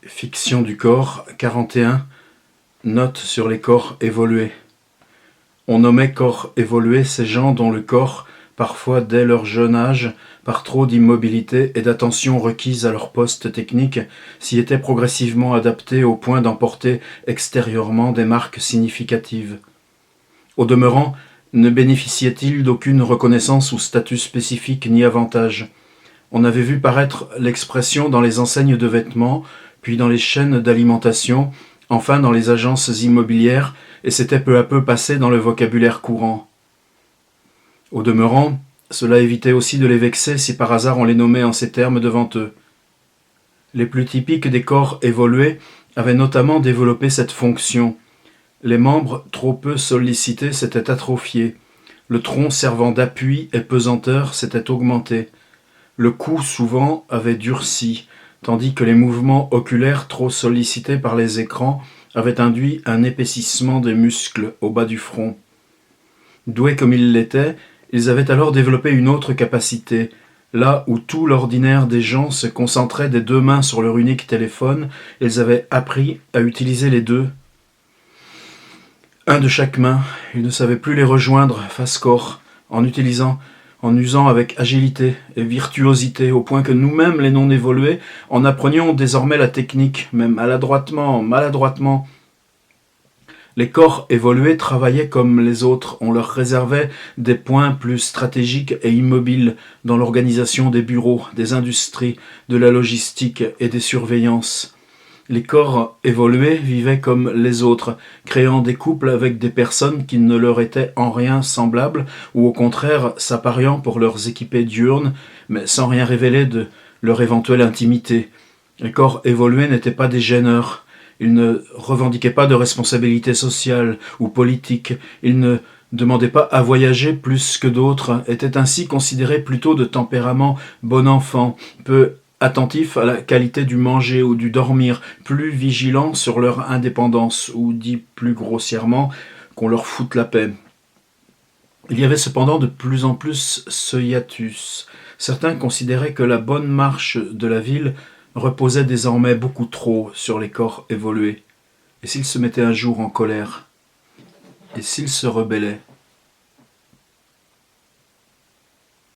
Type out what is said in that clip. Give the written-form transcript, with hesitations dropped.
Fiction du corps, 41. Note sur les corps évolués. On nommait corps évolués ces gens dont le corps, parfois dès leur jeune âge, par trop d'immobilité et d'attention requise à leur poste technique, s'y était progressivement adapté au point d'emporter extérieurement des marques significatives. Au demeurant, ne bénéficiait-il d'aucune reconnaissance ou statut spécifique ni avantage. On avait vu paraître l'expression dans les enseignes de vêtements, puis dans les chaînes d'alimentation, enfin dans les agences immobilières, et s'était peu à peu passé dans le vocabulaire courant. Au demeurant, cela évitait aussi de les vexer si par hasard on les nommait en ces termes devant eux. Les plus typiques des corps évolués avaient notamment développé cette fonction. Les membres, trop peu sollicités, s'étaient atrophiés. Le tronc servant d'appui et pesanteur s'était augmenté. Le cou, souvent, avait durci, tandis que les mouvements oculaires trop sollicités par les écrans avaient induit un épaississement des muscles au bas du front. Doués comme ils l'étaient, ils avaient alors développé une autre capacité. Là où tout l'ordinaire des gens se concentrait des deux mains sur leur unique téléphone, ils avaient appris à utiliser les deux. Un de chaque main, ils ne savaient plus les rejoindre face corps, en usant avec agilité et virtuosité, au point que nous-mêmes, les non-évolués, en apprenions désormais la technique, même maladroitement. Les corps évolués travaillaient comme les autres, on leur réservait des points plus stratégiques et immobiles dans l'organisation des bureaux, des industries, de la logistique et des surveillances. Les corps évolués vivaient comme les autres, créant des couples avec des personnes qui ne leur étaient en rien semblables, ou au contraire s'appariant pour leurs équipés diurnes, mais sans rien révéler de leur éventuelle intimité. Les corps évolués n'étaient pas des gêneurs. Ils ne revendiquaient pas de responsabilité sociale ou politique. Ils ne demandaient pas à voyager plus que d'autres, étaient ainsi considérés plutôt de tempérament bon enfant, peu attentifs à la qualité du manger ou du dormir, plus vigilants sur leur indépendance, ou dit plus grossièrement, qu'on leur foute la paix. Il y avait cependant de plus en plus ce hiatus. Certains considéraient que la bonne marche de la ville reposait désormais beaucoup trop sur les corps évolués. Et s'ils se mettaient un jour en colère? Et s'ils se rebellaient?